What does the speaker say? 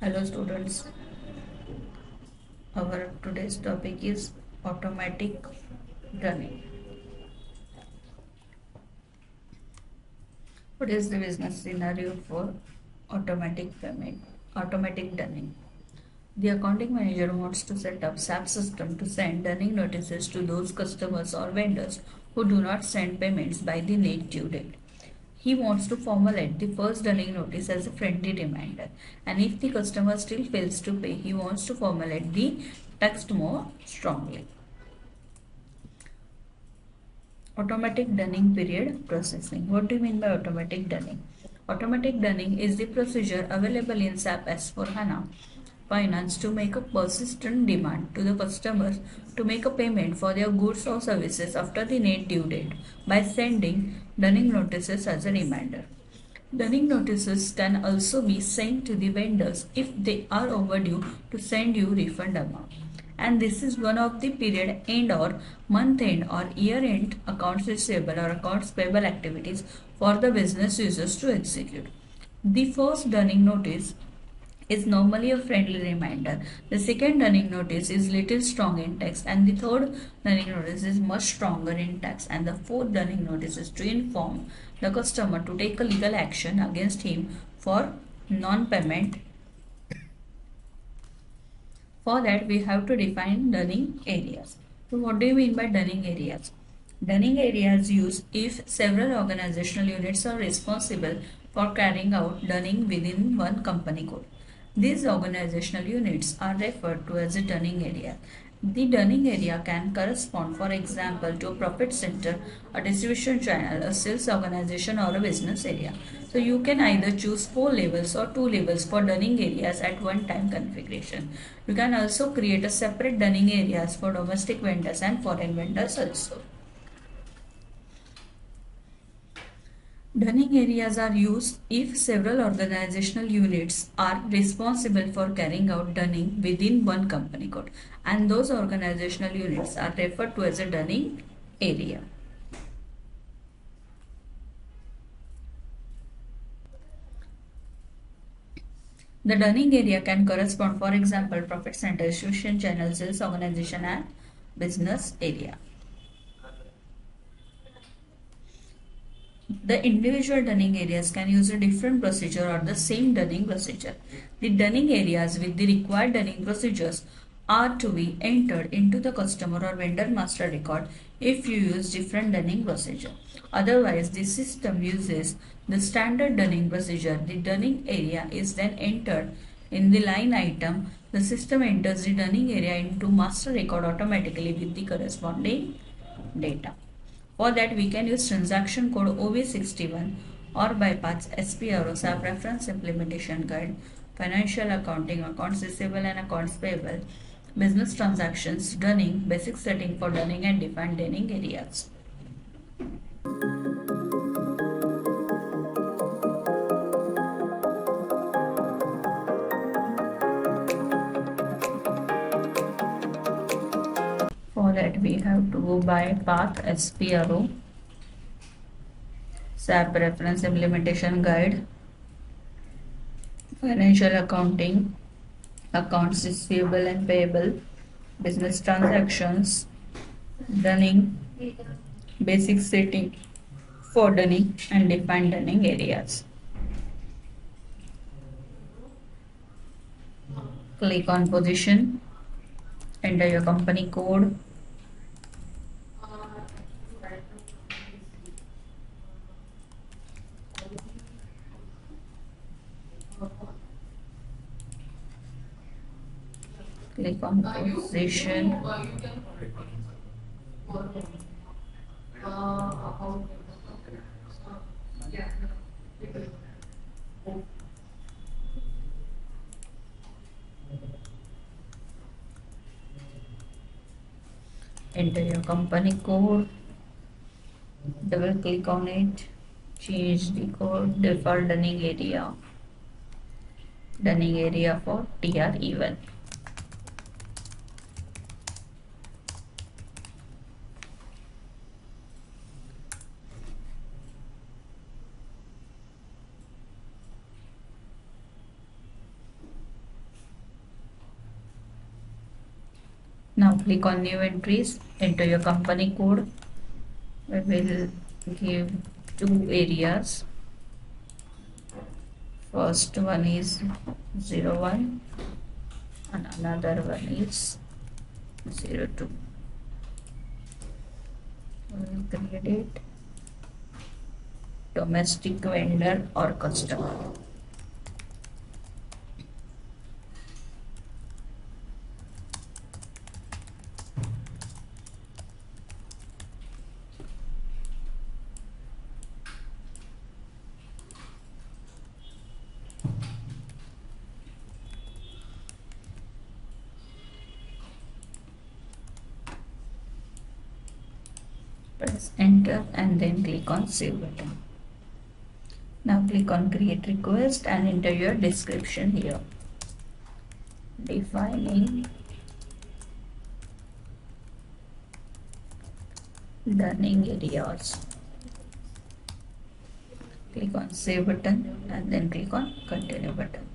Hello students, our today's topic is automatic dunning. What is the business scenario for automatic payment, automatic dunning? The accounting manager wants to set up SAP system to send dunning notices to those customers or vendors who do not send payments by the net due date. He wants to formulate the first dunning notice as a friendly reminder, and if the customer still fails to pay, he wants to formulate the text more strongly. Automatic dunning period processing. What do you mean by automatic dunning? Automatic dunning is the procedure available in SAP S for HANA Finance to make a persistent demand to the customers to make a payment for their goods or services after the net due date by sending dunning notices as a reminder. Dunning notices can also be sent to the vendors if they are overdue to send you refund amount. And this is one of the period end or month end or year end accounts receivable or accounts payable activities for the business users to execute. The first dunning notice is normally a friendly reminder. The second dunning notice is little strong in text, and the third dunning notice is much stronger in text, and the fourth dunning notice is to inform the customer to take a legal action against him for non-payment. For that, we have to define dunning areas. So, what do you mean by dunning areas? Dunning areas use if several organizational units are responsible for carrying out dunning within one company code. These organizational units are referred to as a dunning area. The dunning area can correspond, for example, to a profit center, a distribution channel, a sales organization, or a business area. So you can either choose 4 levels or 2 levels for dunning areas at one time configuration. You can also create a separate dunning areas for domestic vendors and foreign vendors also. Dunning areas are used if several organizational units are responsible for carrying out dunning within one company code, and those organizational units are referred to as a dunning area. The dunning area can correspond, for example, profit center, distribution channel, sales organization, and business area. The individual dunning areas can use a different procedure or the same dunning procedure. The dunning areas with the required dunning procedures are to be entered into the customer or vendor master record if you use different dunning procedure. Otherwise, the system uses the standard dunning procedure. The dunning area is then entered in the line item. The system enters the dunning area into master record automatically with the corresponding data. For that, we can use transaction code OV61 or bypass SPRO SAP Reference Implementation Guide, Financial Accounting, Accounts Receivable and Accounts Payable, Business Transactions, Dunning, Basic Setting for Dunning and Defined Dunning Areas. For that, we have to go by path SPRO, SAP Reference Implementation Guide, Financial Accounting, Accounts Receivable and Payable, Business Transactions, Dunning, Basic Setting for Dunning and Defined Dunning Areas. Click on Position, enter your company code, click on Position, enter your company code, double click on it, change the code, default dunning area for TR1. Now click on new entries, enter your company code. We will give two areas. First one is 01 and another one is 02. We will create it domestic vendor or customer. Press enter and then click on save button. Now click on create request and enter your description here. Defining learning areas. Click on save button and then click on continue button.